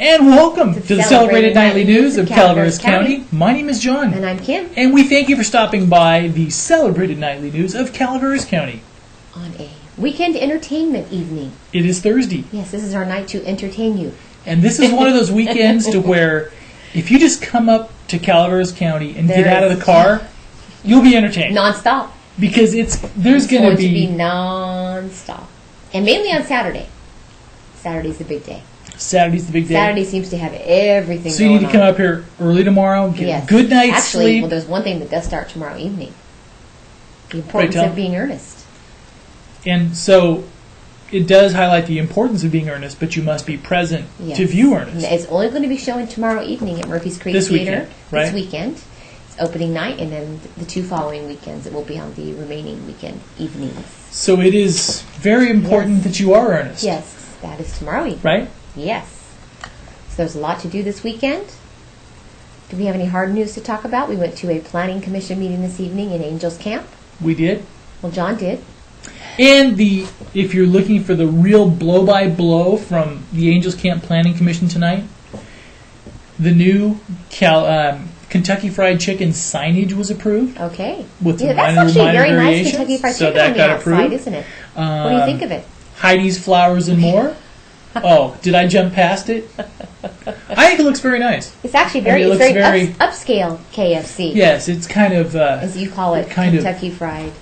And welcome to the celebrated nightly news of Calaveras County. My name is John. And I'm Kim. And we thank you for stopping by the celebrated nightly news of Calaveras County. On a weekend entertainment evening. It is Thursday. Yes, this is our night to entertain you. And this is one of those weekends to where if you just come up to Calaveras County and get out of the car, you'll be entertained. Non-stop. Because there's going to be non-stop. And mainly on Saturday. Saturday's the big day. Saturday's the big day. Saturday seems to have everything So you need to come up here early tomorrow, get a good night's sleep. Actually, well, there's one thing that does start tomorrow evening. The importance of being earnest. And so it does highlight the importance of being earnest, but you must be present to view Earnest. It's only going to be showing tomorrow evening at Murphy's Creek Cedar. This weekend. It's opening night, and then the 2 following weekends it will be on the remaining weekend evenings. So it is very important that you are earnest. Yes, that is tomorrow evening. Right? Yes. So there's a lot to do this weekend. Do we have any hard news to talk about? We went to a planning commission meeting this evening in Angels Camp. We did. Well, John did. And if you're looking for the real blow-by-blow from the Angels Camp Planning Commission tonight, the new Kentucky Fried Chicken signage was approved. Okay. With that's minor actually very variations. Nice Kentucky Fried Chicken that on the got outside, approved. Isn't it? What do you think of it? Heidi's Flowers and More. Oh, did I jump past it? I think it looks very nice. It's actually very upscale KFC. Yes, it's kind of as you call it, Kentucky Fried.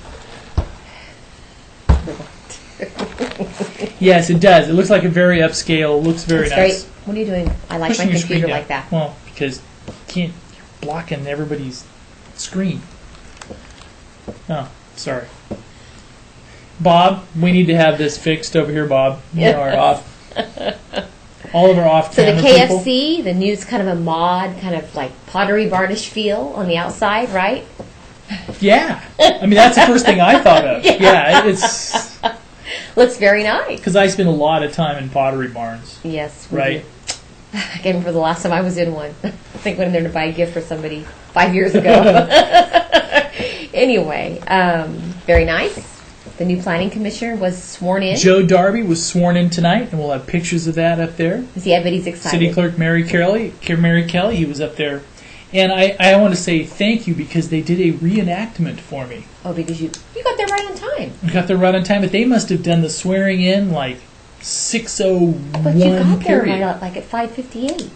Yes, it does. It looks like a very upscale. Looks very nice. What are you doing? I like my computer like that. Well, because you're blocking everybody's screen. Oh, sorry. Bob, we need to have this fixed over here, Bob. Our off. All of our off-camera people. So the KFC, the new's kind of a mod, kind of like Pottery Varnish feel on the outside, right? Yeah. I mean, that's the first thing I thought of. Yeah, it's... Looks very nice. Because I spend a lot of time in pottery barns. Yes. Right? I can't remember the last time I was in one. I think I went in there to buy a gift for somebody 5 years ago. Anyway, very nice. The new planning commissioner was sworn in. Joe Darby was sworn in tonight, and we'll have pictures of that up there. Yeah, but he's excited. City Clerk Mary Kelly, he was up there. And I want to say thank you because they did a reenactment for me. Oh, because you got there right on time. I got there right on time, but they must have done the swearing in like 6:01. But you got there right like at 5:58.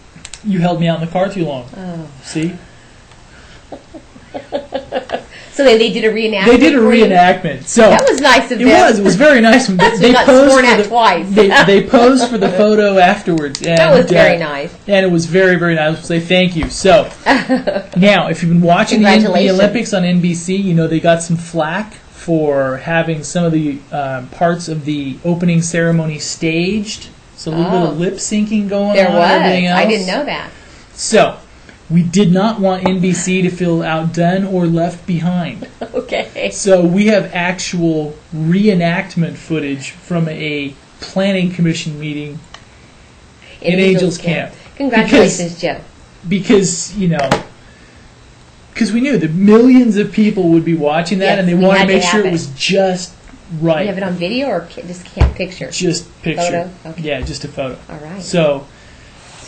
You held me out in the car too long. Oh. See? So they did a reenactment. They did a reenactment. So that was nice of them. It was very nice. They got sworn at twice. They posed for the photo afterwards. And, that was very nice. And it was very, very nice. I'll say thank you. So now, if you've been watching the Olympics on NBC, you know they got some flack for having some of the parts of the opening ceremony staged. So a little bit of lip syncing going on. There was. And everything else. I didn't know that. So we did not want NBC to feel outdone or left behind. Okay. So we have actual reenactment footage from a planning commission meeting in Angels Camp. Congratulations, Joe. Because, because we knew that millions of people would be watching that, and they wanted to make sure it was just right. You have it on video or just picture? Just picture. Photo? Okay. Yeah, just a photo. All right. So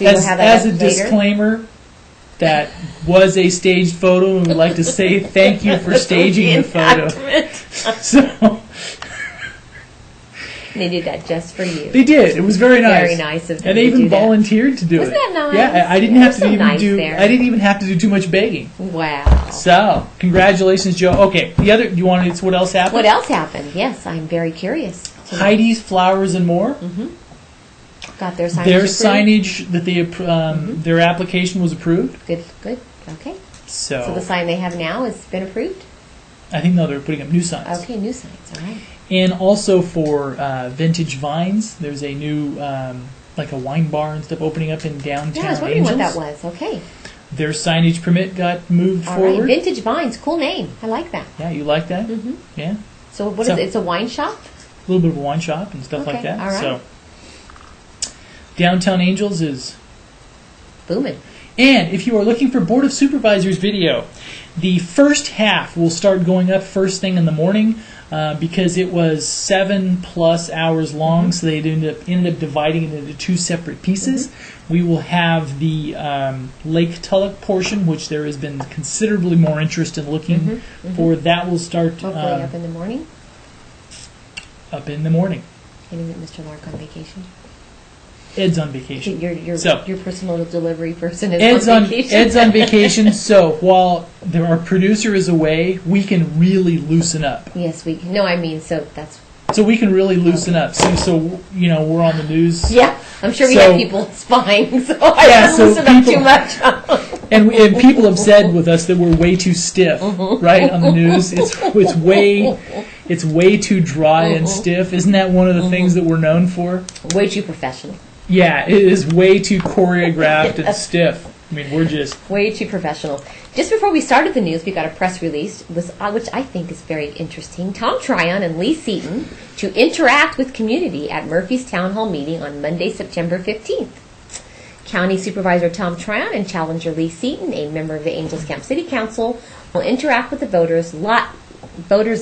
as a disclaimer, that was a staged photo, and we'd like to say thank you for staging the photo. So they did that just for you. They did. It was very nice. Very nice of them. And they even volunteered to do it. Wasn't that nice? Yeah, I didn't have to even have to do too much begging. Wow. So, congratulations, Joe. Okay, what else happened? What else happened? Yes, I'm very curious. Heidi's Flowers and More. Mm-hmm. Got their signage signage that they their application was approved. Good. Okay. So the sign they have now has been approved? I think they're putting up new signs. Okay, new signs. All right. And also for Vintage Vines, there's a new like a wine bar and stuff opening up in downtown. Yeah, I was wondering what that was. Okay. Their signage permit got moved All forward. Right. Vintage Vines, cool name. I like that. Yeah, you like that? Mm-hmm. Yeah. So what is it? It's a wine shop? A little bit of a wine shop and stuff like that. All right. So downtown Angels is booming. And if you are looking for Board of Supervisors video, the first half will start going up first thing in the morning because it was 7+ hours long, so they ended up dividing it into 2 separate pieces. We will have the Lake Tulloch portion, which there has been considerably more interest in looking for. That will start... Hopefully up in the morning? Up in the morning. Can you get Mr. Lark on vacation? Ed's on vacation. Your personal delivery person is on vacation. Ed's on vacation, so while our producer is away, we can really loosen up. Yes, we can. No, I mean, so that's... So we can really loosen up. So we're on the news. Yeah, I'm sure we have people spying, so I don't loosen up too much. and people have said with us that we're way too stiff, right, on the news. It's way too dry and stiff. Isn't that one of the things that we're known for? Way too professional. Yeah, it is way too choreographed and stiff. I mean, we're just... way too professional. Just before we started the news, we got a press release, which I think is very interesting. Tom Tryon and Lee Seaton to interact with community at Murphy's Town Hall meeting on Monday, September 15th. County Supervisor Tom Tryon and Challenger Lee Seaton, a member of the Angels Camp City Council, will interact with the voters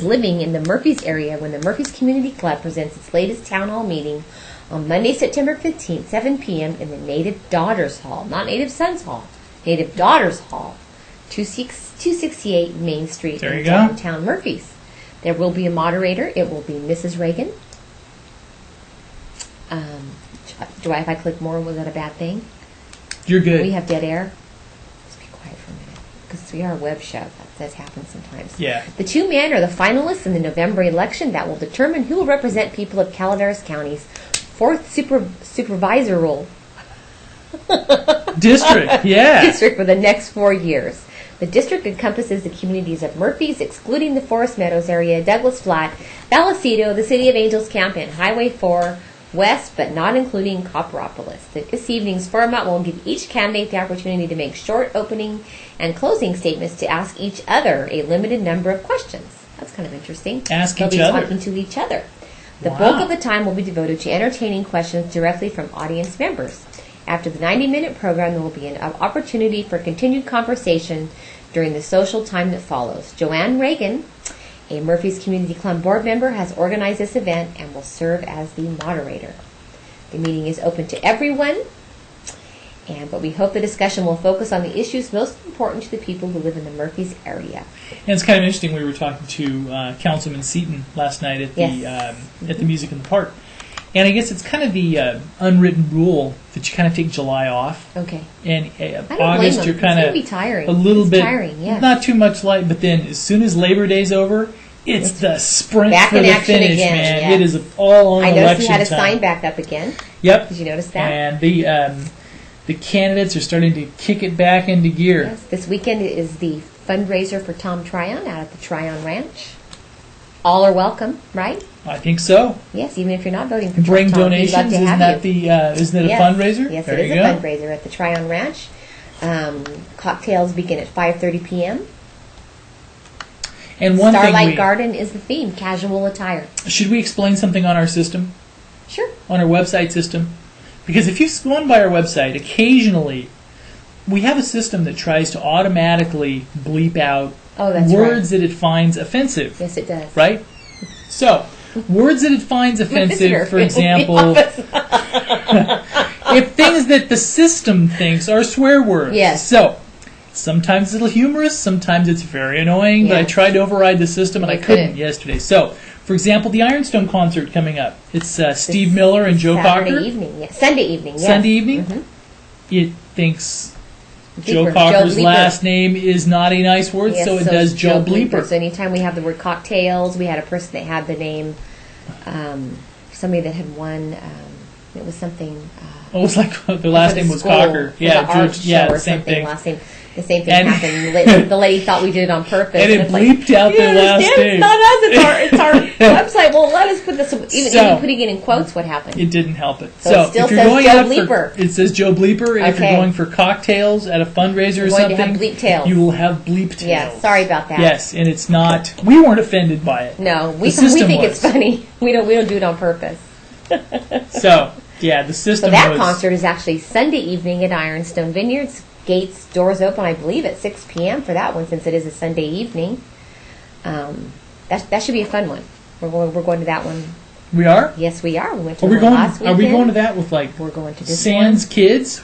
living in the Murphy's area when the Murphy's Community Club presents its latest Town Hall meeting on Monday, September 15th, 7 p.m. in the Native Daughters Hall, not Native Sons Hall, Native Daughters Hall, 268 Main Street in downtown Murphy's. There will be a moderator. It will be Mrs. Reagan. If I click more, was that a bad thing? You're good. We have dead air. Just be quiet for a minute, because we are a web show. That happens sometimes. Yeah. The 2 men are the finalists in the November election that will determine who will represent people of Calaveras County's 4th supervisoral district. Yeah. District for the next 4 years. The district encompasses the communities of Murphy's, excluding the Forest Meadows area, Douglas Flat, Vallecito, the City of Angels Camp, and Highway 4 West, but not including Copperopolis. This evening's format will give each candidate the opportunity to make short opening and closing statements to ask each other a limited number of questions. That's kind of interesting. They'll be talking to each other. The bulk of the time will be devoted to entertaining questions directly from audience members. After the 90-minute program, there will be an opportunity for continued conversation during the social time that follows. Joanne Reagan, a Murphy's Community Club board member, has organized this event and will serve as the moderator. The meeting is open to everyone, but we hope the discussion will focus on the issues most important to the people who live in the Murphy's area. And it's kind of interesting. We were talking to Councilman Seaton last night at the Music in the Park. And I guess it's kind of the unwritten rule that you kind of take July off. Okay. And August, you're kind of a little bit, tiring, yeah. Not too much light, but then as soon as Labor Day's over, it's the sprint back for in the action finish, again, man. yeah. It is all on election time. I noticed you had a sign back up again. Yep. Did you notice that? And the candidates are starting to kick it back into gear. Yes. This weekend is the fundraiser for Tom Tryon out at the Tryon Ranch. All are welcome, right? I think so. Yes, even if you're not voting for bring Tom, donations. Isn't that a fundraiser? Yes, it is a fundraiser at the Tryon Ranch. Cocktails begin at 5:30 p.m. And one Starlight Garden is the theme. Casual attire. Should we explain something on our system? Sure. On our website system, because if you've gone by our website, occasionally we have a system that tries to automatically bleep out words that it finds offensive. Yes, it does. Right? So, words that it finds offensive, for example, if things that the system thinks are swear words. Yes. So, sometimes it's a little humorous, sometimes it's very annoying, but I tried to override the system and I couldn't yesterday. So, for example, the Ironstone concert coming up. It's Steve Miller and Joe Cocker. Sunday evening, yes. Sunday evening, yes. Sunday evening? Mm-hmm. It thinks Joe Cocker's last name is not a nice word, so it does Joe Bleeper. So anytime we have the word cocktails, we had a person that had the name, somebody that had won, it was something... it was like the last name was Cocker. Yeah, the same thing. Last name. The same thing happened. The lady thought we did it on purpose. And it bleeped out their last name. It's not us. It's our website. Well, let us put this. Even putting it in quotes, what happened? It didn't help it. So it still if you're says going Joe out Bleeper. It says Joe Bleeper. And if you're going for cocktails at a fundraiser or something, to have bleep tails. You will have bleep tails. Yeah, sorry about that. Yes, and it's not. We weren't offended by it. No, we think it's funny. We don't do it on purpose. So. Yeah, the system. So that concert is actually Sunday evening at Ironstone Vineyards. Doors open, I believe, at 6 p.m. for that one, since it is a Sunday evening. That should be a fun one. We're going to that one. We are? Yes, we are. We went to one last weekend. Are we going to that with We're going to this Sans one. kids?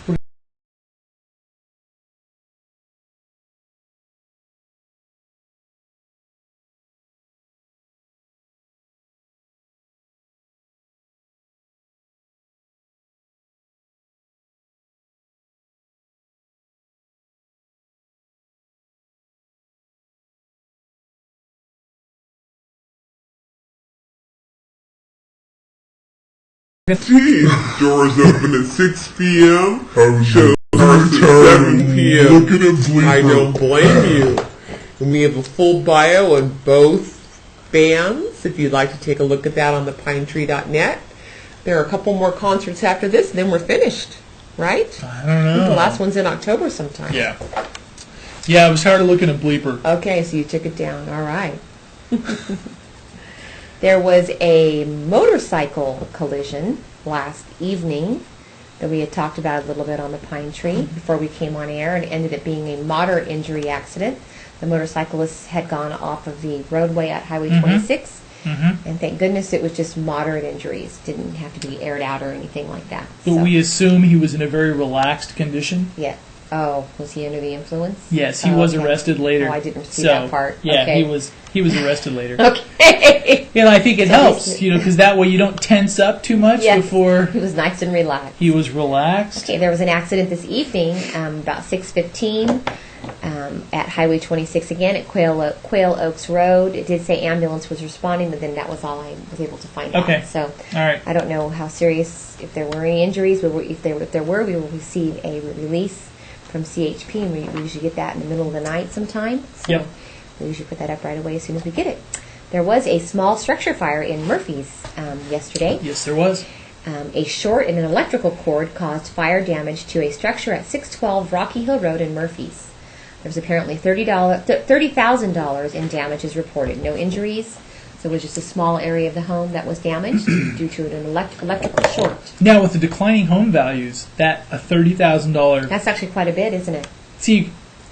Doors open at 6 p.m. Show I'm starts at 7 p.m. Look at him bleep. I don't blame you. And we have a full bio on both bands, if you'd like to take a look at that on thepinetree.net. There are a couple more concerts after this, and then we're finished, right? I don't know. The last one's in October sometime. Yeah. Yeah, I was tired of looking at Bleeper. Okay, so you took it down. All right. There was a motorcycle collision last evening that we had talked about a little bit on the Pine Tree before we came on air, and it ended up being a moderate injury accident. The motorcyclist had gone off of the roadway at Highway 26, and thank goodness it was just moderate injuries. Didn't have to be aired out or anything like that. But we assume he was in a very relaxed condition. Yeah. Oh, was he under the influence? Yes, he was okay. arrested later. Oh, I didn't see that part. Yeah, okay. he was arrested later. Okay. And I think it helps, because that way you don't tense up too much before. He was nice and relaxed. He was relaxed. Okay, there was an accident this evening, about 6:15, at Highway 26 again at Quail Oaks Road. It did say ambulance was responding, but then that was all I was able to find out. So, all right. I don't know how serious, if there were any injuries. If there were, we will receive a release from CHP, and we usually get that in the middle of the night sometime. So we usually put that up right away as soon as we get it. There was a small structure fire in Murphy's yesterday. Yes, there was. A short in an electrical cord caused fire damage to a structure at 612 Rocky Hill Road in Murphy's. There was apparently $30,000 in damages reported. No injuries. So it was just a small area of the home that was damaged due to an electrical short. Now, with the declining home values, a $30,000... That's actually quite a bit, isn't it? See,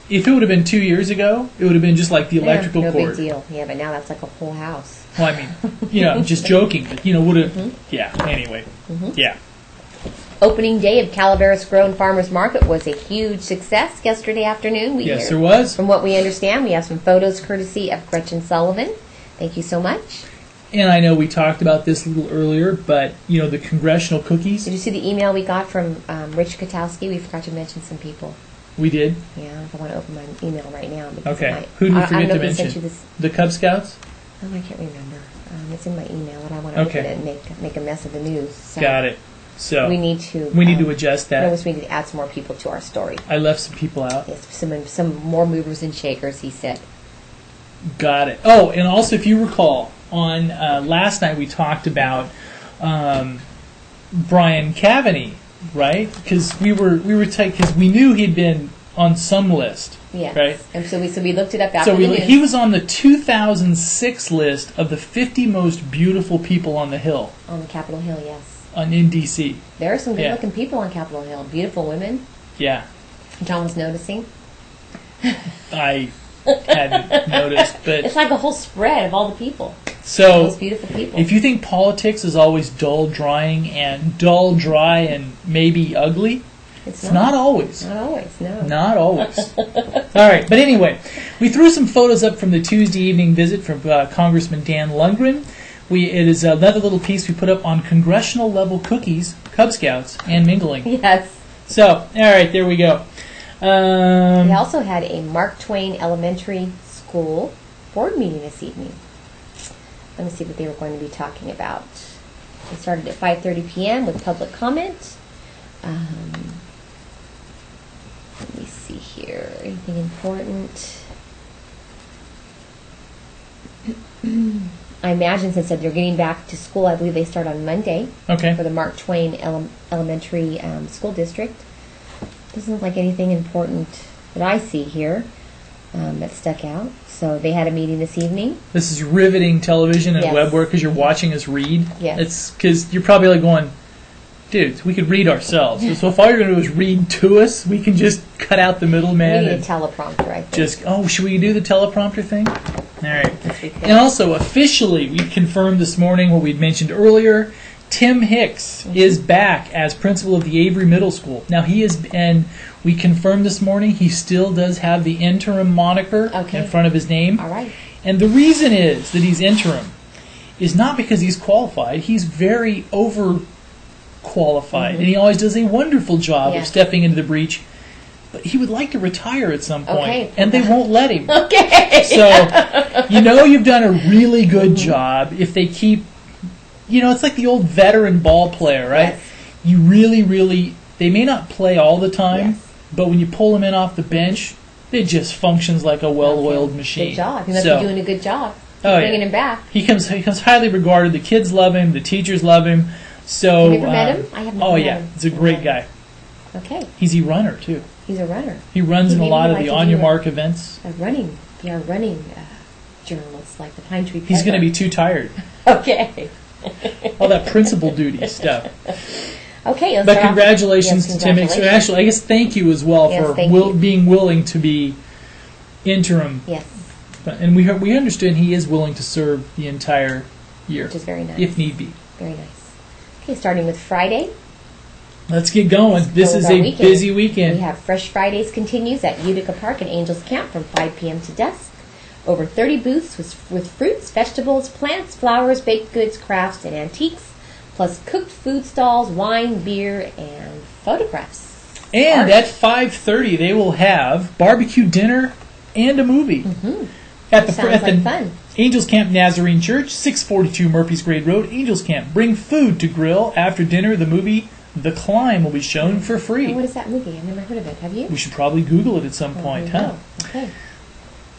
if it would have been 2 years ago, it would have been just like the electrical no cord. Big deal. Yeah, but now that's like a whole house. Well, I mean, I'm just joking, but, would have... Yeah, anyway. Yeah. Opening day of Calaveras Grown Farmers Market was a huge success yesterday afternoon. Yes, there was. From what we understand, we have some photos courtesy of Gretchen Sullivan. Thank you so much. And I know we talked about this a little earlier, but, the congressional cookies. Did you see the email we got from Rich Katowski? We forgot to mention some people. We did? Yeah, I want to open my email right now. Okay. Who did we forget to mention? Sent you this. The Cub Scouts? Oh, I can't remember. It's in my email, and I want to open it and make a mess of the news. So got it. So we need to adjust that. Notice we need to add some more people to our story. I left some people out. Yes, some more movers and shakers, he said. Got it. Oh, and also, if you recall, on last night we talked about Brian Cavaney, right? Because we knew he'd been on some list, right? And so we looked it up after the news. He was on the 2006 list of the 50 most beautiful people on the Hill. On the Capitol Hill, yes. In D.C. There are some good-looking people on Capitol Hill. Beautiful women. Yeah. John was noticing. I hadn't noticed, but it's like a whole spread of all the people. So, those beautiful people. If you think politics is always dull, dry, and maybe ugly, it's not always. Not always, no. Not always. All right, but anyway, we threw some photos up from the Tuesday evening visit from Congressman Dan Lundgren. It is another little piece we put up on congressional level cookies, Cub Scouts, and mingling. Yes. So, all right, there we go. We also had a Mark Twain Elementary School board meeting this evening. Let me see what they were going to be talking about. It started at 5:30 p.m. with public comment. Let me see here. Anything important? I imagine since they're getting back to school, I believe they start on Monday. Okay. For the Mark Twain Elementary School District. Doesn't look like anything important that I see here that stuck out. So they had a meeting this evening. This is riveting television and web work because you're watching us read. Yes. It's because you're probably like going, dude, we could read ourselves. So if all you're going to do is read to us, we can just cut out the middleman. We need a teleprompter, I think. Should we do the teleprompter thing? All right. Yes, we could. And also, officially, we confirmed this morning what we'd mentioned earlier. Tim Hicks is back as principal of the Avery Middle School. Now, and we confirmed this morning he still does have the interim moniker in front of his name. All right. And the reason is that he's interim is not because he's qualified. He's very overqualified, and he always does a wonderful job of stepping into the breach. But he would like to retire at some point, and they won't let him. Okay. So, you've done a really good job if they keep... it's like the old veteran ball player, right? Yes. You really, they may not play all the time, but when you pull them in off the bench, it just functions like a well-oiled machine. Good job. He must be doing a good job. Bringing him back. He comes highly regarded. The kids love him. The teachers love him. So, have you ever met him? I have never met him. He's a great guy. Okay. He's a runner, too. He's a runner. He runs in a lot of the On Your Mark events. Running journalists like the Pine Tree Peddler. He's going to be too tired. Okay. All that principal duty stuff. Okay. But congratulations to Tim Hicks. Actually, I guess thank you as well for being willing to be interim. Yes. And we understand he is willing to serve the entire year. Which is very nice. If need be. Very nice. Okay, starting with Friday. Let's get going. This is a busy weekend. We have Fresh Fridays continues at Utica Park and Angels Camp from 5 p.m. to dusk. Over 30 booths with fruits, vegetables, plants, flowers, baked goods, crafts, and antiques, plus cooked food stalls, wine, beer, and photographs. And at 5:30, they will have barbecue dinner and a movie. Mm-hmm. At the fun. Angels Camp Nazarene Church, 642 Murphy's Grade Road, Angels Camp. Bring food to grill. After dinner, the movie The Climb will be shown for free. Oh, what is that movie? I've never heard of it. Have you? We should probably Google it at some point, huh? Okay.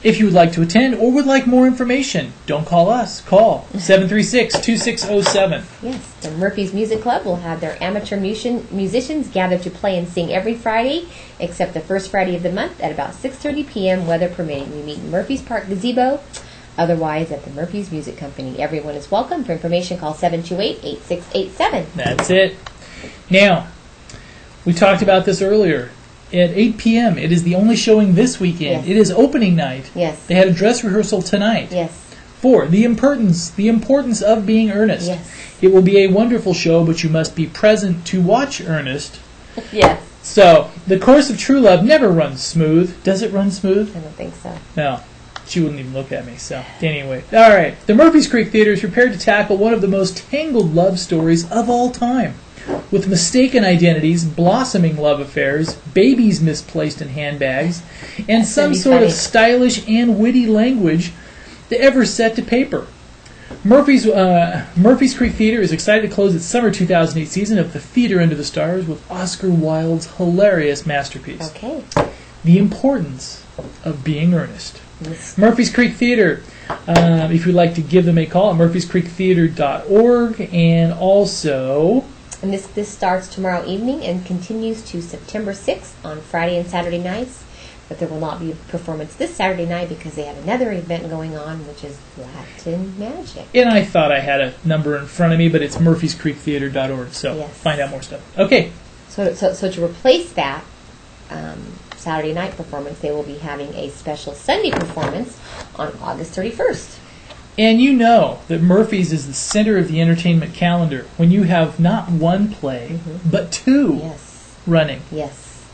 If you would like to attend or would like more information, don't call us. Call 736-2607. Yes, the Murphy's Music Club will have their amateur musicians gather to play and sing every Friday, except the first Friday of the month at about 6:30 p.m., weather permitting. We meet in Murphy's Park Gazebo, otherwise at the Murphy's Music Company. Everyone is welcome. For information, call 728-8687. That's it. Now, we talked about this earlier. At 8 p.m., it is the only showing this weekend. Yes. It is opening night. Yes. They had a dress rehearsal tonight. Yes. For the importance of being earnest. Yes. It will be a wonderful show, but you must be present to watch Ernest. Yes. So, the course of true love never runs smooth. Does it run smooth? I don't think so. No. She wouldn't even look at me, so anyway. All right. The Murphy's Creek Theater is prepared to tackle one of the most tangled love stories of all time. With mistaken identities, blossoming love affairs, babies misplaced in handbags, and some sort of stylish and witty language that ever set to paper. Murphy's Creek Theater is excited to close its summer 2008 season of The Theater Under the Stars with Oscar Wilde's hilarious masterpiece. Okay. The Importance of Being Earnest. Yes. Murphy's Creek Theater. If you'd like to give them a call at murphyscreektheater.org, and also... And this starts tomorrow evening and continues to September 6th on Friday and Saturday nights. But there will not be a performance this Saturday night because they have another event going on, which is Latin Magic. And I thought I had a number in front of me, but it's murphyscreektheater.org, so find out more stuff. Okay. So to replace that Saturday night performance, they will be having a special Sunday performance on August 31st. And you know that Murphy's is the center of the entertainment calendar when you have not one play, but two running. Yes.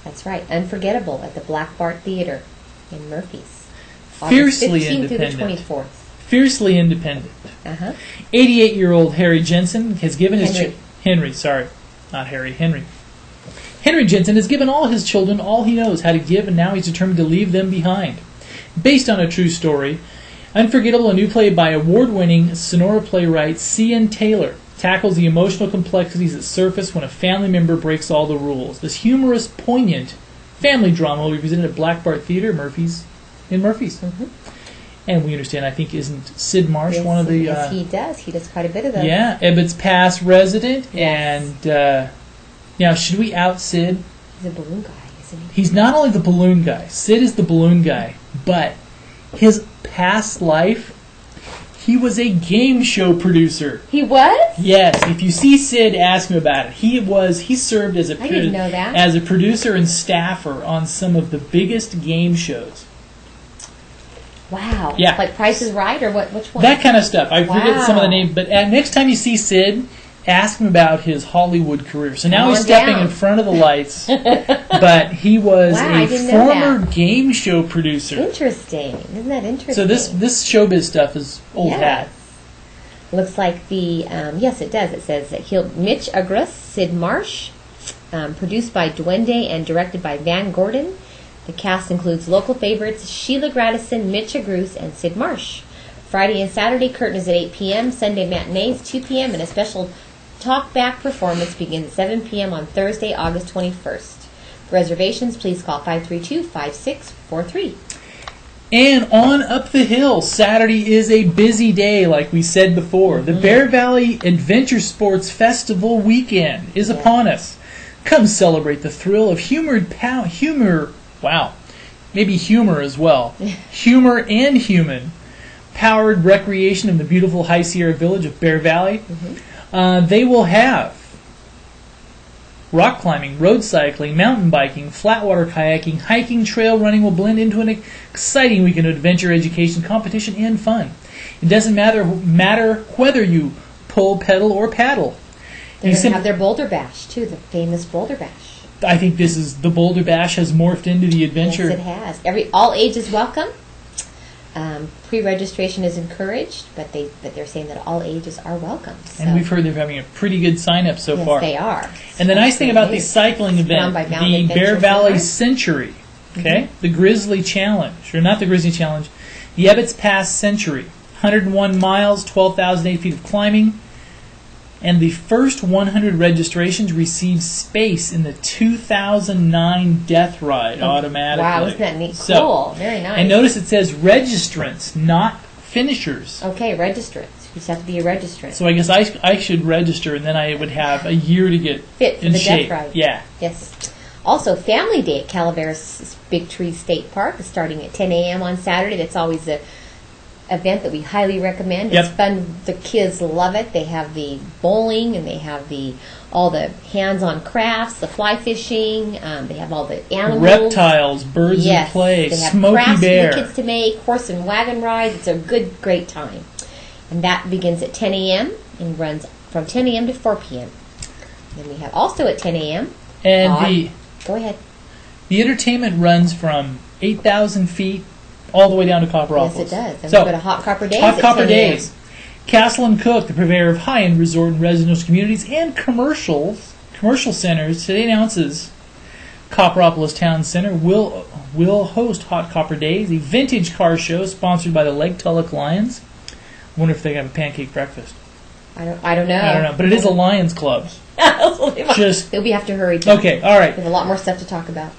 That's right. Unforgettable at the Black Bart Theater in Murphy's. Fiercely August 15th independent. through the 24th. Fiercely independent. 88-year-old Harry Jensen has given Henry Jensen has given all his children all he knows how to give, and now he's determined to leave them behind. Based on a true story, Unforgettable, a new play by award-winning Sonora playwright C.N. Taylor, tackles the emotional complexities that surface when a family member breaks all the rules. This humorous, poignant family drama will be presented at Black Bart Theater in Murphy's. And we understand, I think, isn't Sid Marsh one of the... Yes, he does. He does quite a bit of those. Yeah, Ebbett's past resident. And now, should we out Sid? He's a balloon guy, isn't he? He's not only the balloon guy. Sid is the balloon guy. But his past life, He was a game show producer. He was? Yes. If you see Sid, ask him about it. He served as a I didn't know that. as a producer and staffer on some of the biggest game shows. Wow. Yeah. Like Price is Right or what? Which one? That kind of stuff. I forget some of the Wow. names, but next time you see Sid, ask him about his Hollywood career. So now Come he's on stepping down. in front of the lights, but he was Wow, I a didn't know former that. game show producer. Interesting. Isn't that interesting? So this showbiz stuff is old Yes. hat. Looks like the yes, it does. It says that Mitch Agras, Sid Marsh, produced by Duende and directed by Van Gordon. The cast includes local favorites Sheila Gradison, Mitch Agras, and Sid Marsh. Friday and Saturday curtain is at 8 p.m. Sunday matinees 2 p.m. and a special talkback performance begins at 7 p.m. on Thursday, August 21st. For reservations, please call 532-5643. And on up the hill, Saturday is a busy day, like we said before. The Bear Valley Adventure Sports Festival weekend is upon us. Come celebrate the thrill of humor as well. Humor and human powered recreation in the beautiful High Sierra village of Bear Valley. They will have rock climbing, road cycling, mountain biking, flatwater kayaking, hiking, trail running will blend into an exciting weekend of adventure, education, competition, and fun. It doesn't matter whether you pull, pedal, or paddle. They're going to have their Boulder Bash, too, the famous Boulder Bash. I think the Boulder Bash has morphed into the adventure. Yes, it has. All ages welcome. Pre-registration is encouraged, but they're saying that all ages are welcome. So. And we've heard they're having a pretty good sign-up so yes, far. They are. And the nice thing about the cycling event, the Bear Valley Century, okay, the Grizzly Challenge, or not the Grizzly Challenge, the Ebbets Pass Century, 101 miles, 12,008 feet of climbing, and the first 100 registrations received space in the 2009 Death Ride automatically. Wow, isn't that neat? So, cool, very nice. And notice it says registrants, not finishers. Okay, registrants. You just have to be a registrant. So I guess I should register, and then I would have a year to get fit for in the shape. Death Ride. Yeah. Yes. Also, Family Day at Calaveras Big Tree State Park is starting at 10 a.m. on Saturday. That's always a event that we highly recommend. Yep. It's fun. The kids love it. They have the bowling, and they have all the hands-on crafts, the fly fishing. They have all the animals, reptiles, birds yes. of play, they have Smokey crafts Bear. for the kids to make, horse and wagon rides. It's a great time. And that begins at 10 a.m. and runs from 10 a.m. to 4 p.m. Then we have also at 10 a.m. And Go ahead. the entertainment runs from 8,000 feet all the way down to Copperopolis. Yes, it does. And So, we go to Hot Copper Days. Hot at Copper 10 a.m. Days. Castle and Cook, the purveyor of high-end resort and residential communities and commercial centers, today announces Copperopolis Town Center will host Hot Copper Days, a vintage car show sponsored by the Lake Tulloch Lions. I wonder if they have a pancake breakfast. I don't know. I don't know, but it is a Lions Club. Just we have to hurry. Down. okay, all right. We have a lot more stuff to talk about.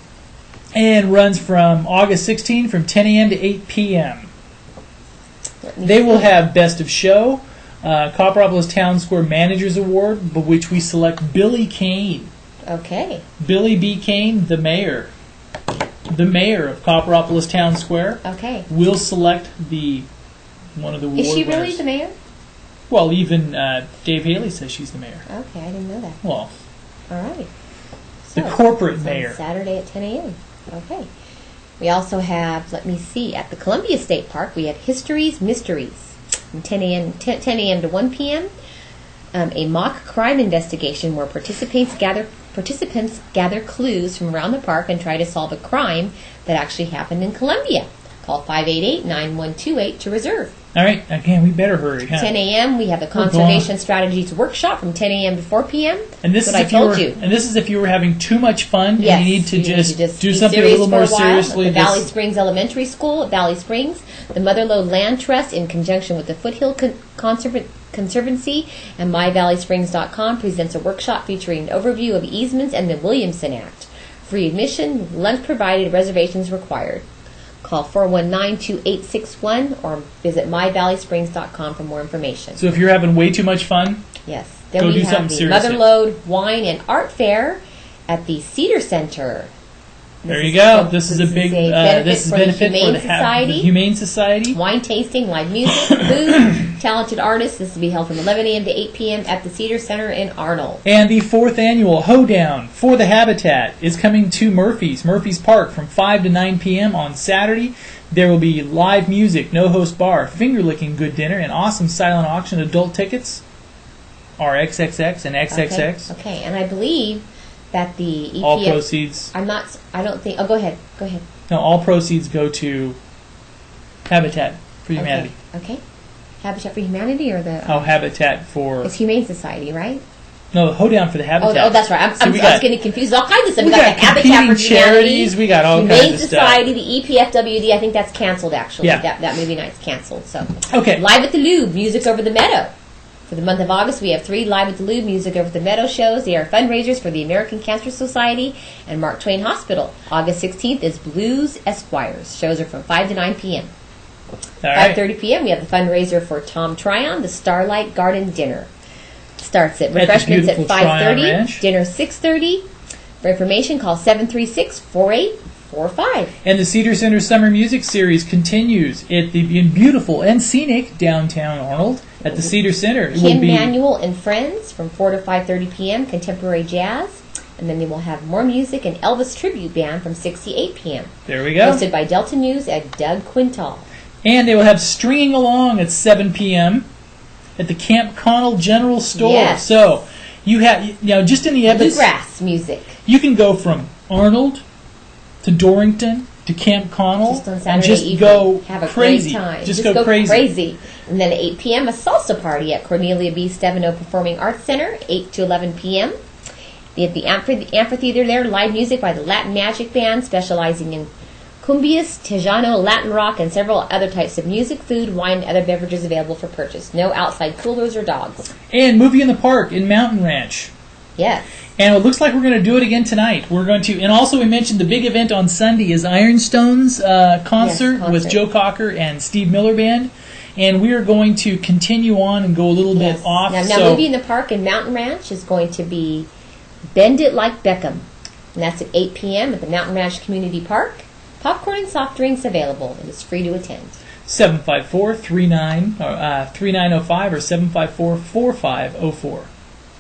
And runs from August 16 from 10 a.m. to 8 p.m. They will have Best of Show, Copperopolis Town Square Managers Award, which we select Billy Kane. Okay. Billy B. Kane, the mayor. The mayor of Copperopolis Town Square. Okay. Will select one of the award Is she really winners. the mayor? Well, even Dave Haley says she's the mayor. Okay, I didn't know that. Well, All right. the corporate it's on mayor. Saturday at 10 a.m. Okay. We also have, let me see, at the Columbia State Park, we have History's Mysteries from 10 a.m. to 1 p.m. A mock crime investigation where participants gather clues from around the park and try to solve a crime that actually happened in Columbia. Call 588-9128 to reserve. All right, again, we better hurry. Huh? 10 a.m. we have the Conservation Strategies Workshop from 10 a.m. to 4 p.m. And this That's is what I told you. And this is if you were having too much fun Yes, and you need to just do be something a serious little for more while. seriously. At the Valley Springs Elementary School at Valley Springs, the Motherlode Land Trust, in conjunction with the Foothill Conservancy and MyValleySprings.com, presents a workshop featuring an overview of easements and the Williamson Act. Free admission, lunch provided, reservations required. Call 419-2861 or visit MyValleySprings.com for more information. So if you're having way too much fun, Yes. Then Go we do have something the serious. Motherlode Wine and Art Fair at the Cedar Center There you go. This is a big benefit for the Humane Society. Wine tasting, live music, food, talented artists. This will be held from 11 a.m. to 8 p.m. at the Cedar Center in Arnold. And the 4th annual Hoedown for the Habitat is coming to Murphy's Park from 5 to 9 p.m. on Saturday. There will be live music, no-host bar, finger-licking good dinner, and awesome silent auction. Adult tickets are XXX and XXX. Okay, and I believe that the EPF... All proceeds... I don't think... Oh, go ahead. No, all proceeds go to Habitat for Humanity. Okay. Habitat for Humanity or the... Habitat for... It's Humane Society, right? No, the Hoedown for the Habitat. Oh, that's right. I was getting confused. All kinds of stuff. We got the Habitat for charities. Humanity. We got all Humane kinds of stuff. Society, the EPFWD. I think that's canceled, actually. Yeah. That movie night's canceled. So. Okay. Live at the Louvre, Music Over the Meadow. For the month of August, we have 3 Live at the Louvre Music Over the Meadow shows. They are fundraisers for the American Cancer Society and Mark Twain Hospital. August 16th is Blues Esquires. Shows are from 5 to 9 p.m. 5:30 p.m. we have the fundraiser for Tom Tryon, the Starlight Garden Dinner. Starts at refreshments at 5:30, dinner 6:30. For information, call 736-4845. And the Cedar Center Summer Music Series continues at the beautiful and scenic downtown Arnold at the Cedar Center. Kim Manuel and Friends from 4 to 5:30 p.m. Contemporary jazz. And then they will have more music and Elvis Tribute Band from 6 to 8 p.m. There we go. Hosted by Delta News at Doug Quintal. And they will have Stringing Along at 7 p.m. at the Camp Connell General Store. Yes. So you have, just in the episode, Bluegrass music. You can go from Arnold to Dorrington to Camp Connell just on Saturday and just evening. go have a crazy. Great time. Just go crazy. And then at 8 p.m. a salsa party at Cornelia B. Steveno Performing Arts Center, 8 to 11 p.m. They have the amphitheater there, live music by the Latin Magic Band, specializing in cumbias, tejano, Latin rock, and several other types of music, food, wine, and other beverages available for purchase. No outside coolers or dogs. And Movie in the Park in Mountain Ranch. Yes. And it looks like we're going to do it again tonight. We're going to, and also we mentioned the big event on Sunday is Ironstone's concert with Joe Cocker and Steve Miller Band. And we are going to continue on and go a little bit off. Now Movie in the Park in Mountain Ranch is going to be Bend It Like Beckham. And that's at 8 p.m. at the Mountain Ranch Community Park. Popcorn and soft drinks available. It is free to attend. 754-3905 or 754-4504.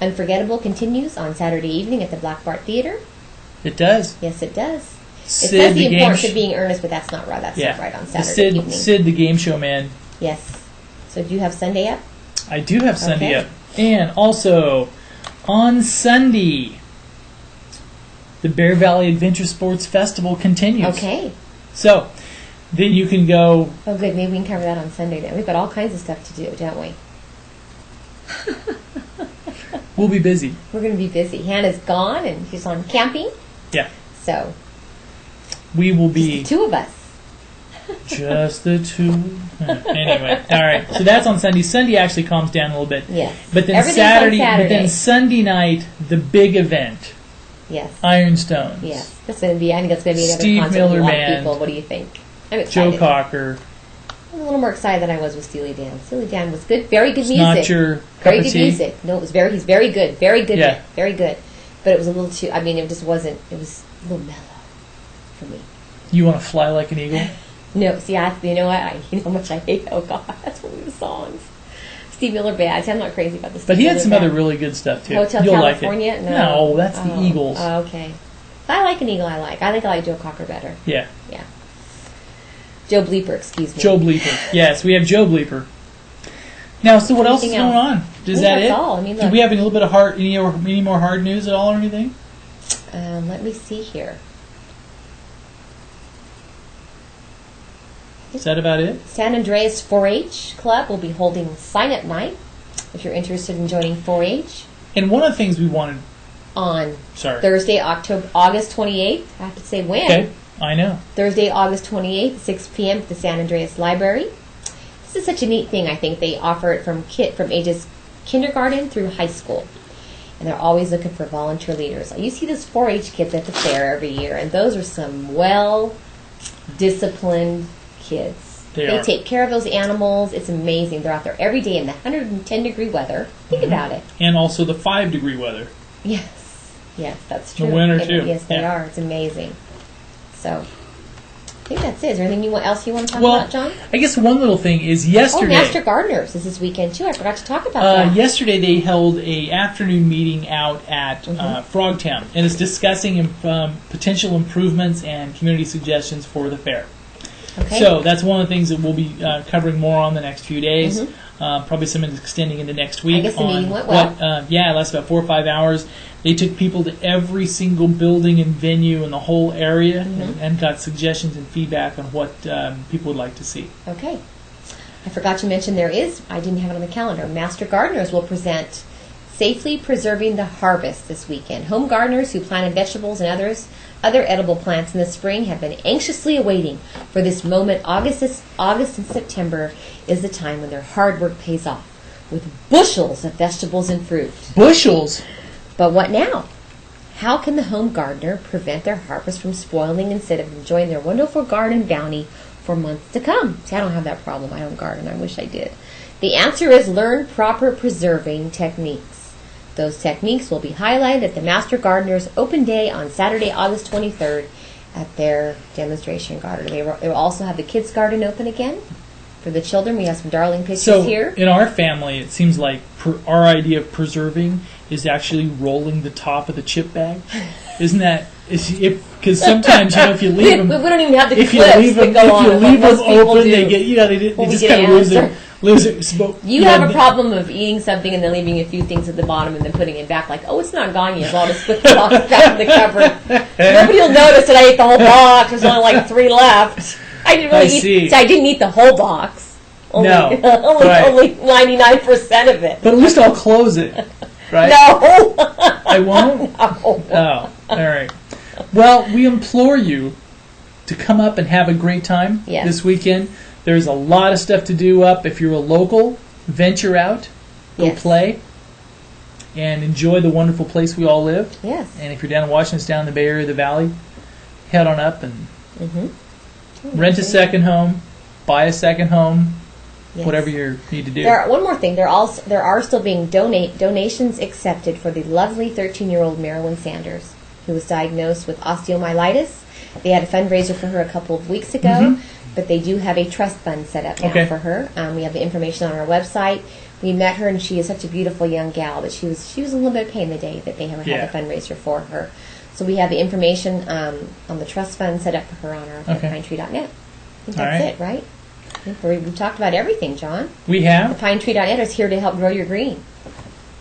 Unforgettable continues on Saturday evening at the Black Bart Theater. It does. Yes, it does. Sid, it says the importance of being earnest, but that's not right. That's not right on Saturday evening. Sid, the game show man. Yes. So do you have Sunday up? I do have Sunday up. And also, on Sunday, the Bear Valley Adventure Sports Festival continues. Okay. So, then you can go... Oh, good. Maybe we can cover that on Sunday then. We've got all kinds of stuff to do, don't we? We'll be busy. We're going to be busy. Hannah's gone, and she's on camping. Yeah. So, we will be... Just the two of us. Just the two. Anyway, all right. So that's on Sunday. Sunday actually calms down a little bit. Yes. But then Saturday. But then Sunday night, the big event. Yes. Ironstones. Yes. That's going to be. I think that's going to be another Steve concert Miller with a lot Band. of people. What do you think? I'm excited. Joe Cocker. I'm a little more excited than I was with Steely Dan. Steely Dan was good. Very good music. Not your cup very of good tea. music. No, it was very. He's very good. Very good. Yeah. Very good. But it was a little too. I mean, it just wasn't. It was a little mellow for me. You want to fly like an eagle? No, see, you know what? You know how much I hate. Oh God, that's one of the songs. Steve Miller Band. I'm not crazy about this. But he had some other really good stuff too. Hotel You'll California. Like it. No, that's the Eagles. Oh, okay. If I like an eagle. I think I like Joe Cocker better. Yeah. Yeah. Joe Bleeper, excuse me. Joe Bleeper. Yes, we have Joe Bleeper. Now, so what else is going on? Is that it? That's all. I mean, do we have a little bit of any more hard news at all or anything? Let me see here. Is that about it? San Andreas 4-H Club will be holding sign-up night if you're interested in joining 4-H. And one of the things we wanted... On Thursday, August 28th. I have to say when. Okay, I know. Thursday, August 28th, 6 p.m. at the San Andreas Library. This is such a neat thing, I think. They offer it from ages kindergarten through high school. And they're always looking for volunteer leaders. You see those 4-H kids at the fair every year, and those are some well-disciplined kids. They take care of those animals. It's amazing. They're out there every day in the 110-degree weather. Think about it. And also the 5-degree weather. Yes. Yes, that's true. The winter, too. Yes, they are. It's amazing. So I think that's it. Is there anything else you want to talk about, John? I guess one little thing is yesterday. Oh, Master Gardeners is this weekend too. I forgot to talk about that. Yesterday they held a afternoon meeting out at Frogtown, and it's discussing potential improvements and community suggestions for the fair. Okay. So that's one of the things that we'll be covering more on the next few days. Probably some extending into next week. I guess the meeting went well. It lasted about 4 or 5 hours. They took people to every single building and venue in the whole area and got suggestions and feedback on what people would like to see. Okay. I forgot to mention I didn't have it on the calendar, Master Gardeners will present Safely Preserving the Harvest this weekend. Home gardeners who planted vegetables and other edible plants in the spring have been anxiously awaiting for this moment. August and September is the time when their hard work pays off with bushels of vegetables and fruit. Bushels? But what now? How can the home gardener prevent their harvest from spoiling instead of enjoying their wonderful garden bounty for months to come? See, I don't have that problem. I don't garden. I wish I did. The answer is learn proper preserving techniques. Those techniques will be highlighted at the Master Gardeners Open Day on Saturday, August 23rd at their demonstration garden. They will also have the kids' garden open again for the children. We have some darling pictures here. In our family, it seems like our idea of preserving is actually rolling the top of the chip bag. Isn't that? Because sometimes, if you leave them, we don't even have the if clips you leave them, that go on. if you leave them open, do. they just kind of lose it. You have a problem of eating something and then leaving a few things at the bottom and then putting it back like, oh, it's not gone yet. Well, I'll just put the box back in the cupboard. Nobody will notice that I ate the whole box. There's only like 3 left. I didn't really eat. So I didn't eat the whole box. Only 99% of it. But at least I'll close it, right? No. I won't? No. Oh, all right. Well, we implore you to come up and have a great time this weekend. There's a lot of stuff to do up. If you're a local, venture out, go play, and enjoy the wonderful place we all live. Yes. And if you're down in Washington, down in the Bay Area, the Valley, head on up and rent a second home, buy a second home, whatever you need to do. One more thing. There are still being donations accepted for the lovely 13-year-old Marilyn Sanders, who was diagnosed with osteomyelitis. They had a fundraiser for her a couple of weeks ago, but they do have a trust fund set up now for her. We have the information on our website. We met her, and she is such a beautiful young gal, but she was a little bit of pain the day that they had a fundraiser for her. So we have the information on the trust fund set up for her on our pinetree.net. I think that's it, right? I think we've talked about everything, John. We have. The pinetree.net is here to help grow your green.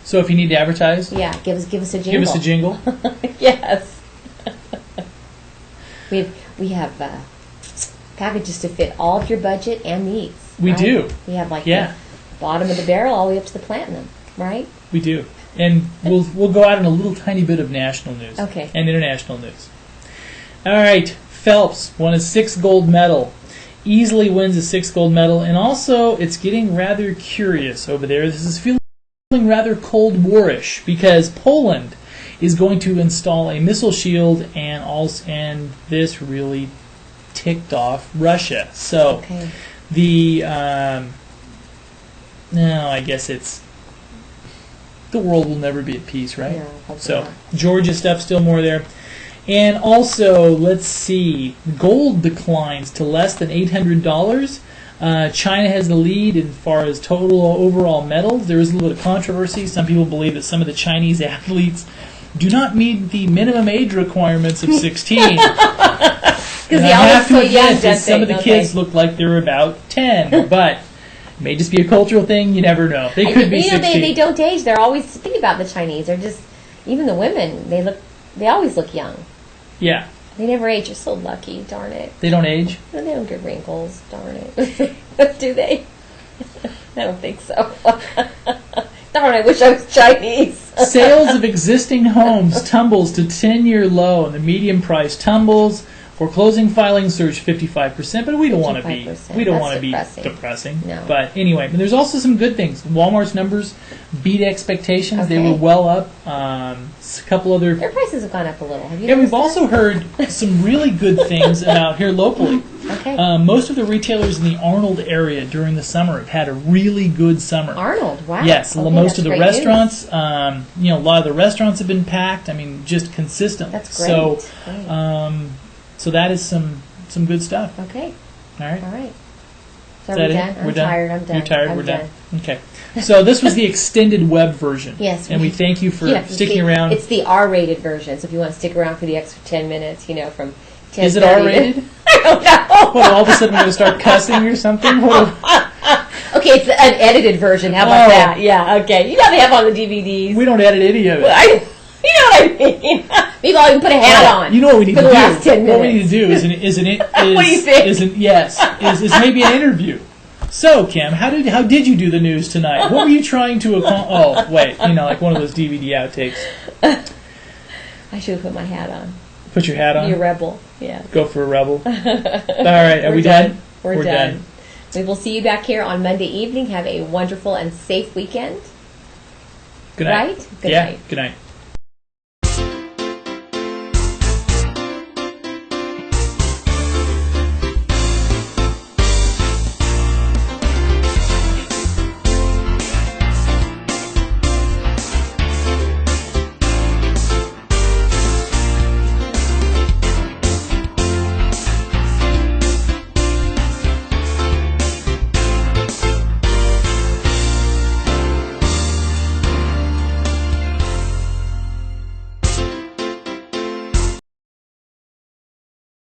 So if you need to advertise, give us a jingle. Give us a jingle. Yes. We have packages to fit all of your budget and needs. We do. We have the bottom of the barrel all the way up to the platinum, right? We do. And we'll go out in a little tiny bit of national news and international news. All right, Phelps won his 6th gold medal. Easily wins his 6th gold medal, and also it's getting rather curious over there. This is feeling rather Cold War-ish because Poland is going to install a missile shield, and this really ticked off Russia. So I guess it's the world will never be at peace, right? No, so Georgia stuff still more there. And also, let's see, gold declines to less than $800. China has the lead as far as total overall medals. There is a little bit of controversy. Some people believe that some of the Chinese athletes do not meet the minimum age requirements of 16. And I have to admit that some of the kids look like they're about 10, but it may just be a cultural thing. You never know. They could be 16. They don't age. They're always, think about the Chinese. They're just, even the women, they always look young. Yeah. They never age. You're so lucky, darn it. They don't age? No, they don't get wrinkles, darn it. Do they? I don't think so. Darn, I wish I was Chinese. Sales of existing homes tumbles to 10-year low, and the median price tumbles. Foreclosing filings surge 55%, but we don't want to be depressing. No. But anyway, but there's also some good things. Walmart's numbers beat expectations. They were well up. A couple other their prices have gone up a little. Have you we've also heard some really good things about here locally. Most of the retailers in the Arnold area during the summer have had a really good summer. Arnold, wow. Yes, most of the restaurants, a lot of the restaurants have been packed. I mean, just consistently. That's great. So that is some good stuff. Okay. All right. All right. So Is are we that it? done? We're I'm done? tired. I'm done. You're tired? I'm We're done. Okay. So this was the extended web version. Yes. And we thank you for have to sticking see- around. It's the R-rated version, so if you want to stick around for the extra 10 minutes, from 10:30 Is it R-rated? I don't know. What, all of a sudden we're going to start cussing or something? Okay, it's the unedited version. How about that? Yeah, okay. You know they have on the DVDs. We don't edit any of it. You know what I mean? Maybe I'll even put a hat on. You know what we need for to the do? last 10 minutes. What we need to do is What do you think? Is maybe an interview. So, Kim, how did you do the news tonight? What were you trying to accomplish? Oh, wait, like one of those DVD outtakes. I should have put my hat on. Put your hat on. Be a rebel. Yeah. Go for a rebel. All right, are we done? We're done. We will see you back here on Monday evening. Have a wonderful and safe weekend. Good night. Right? Good yeah. night. Good night.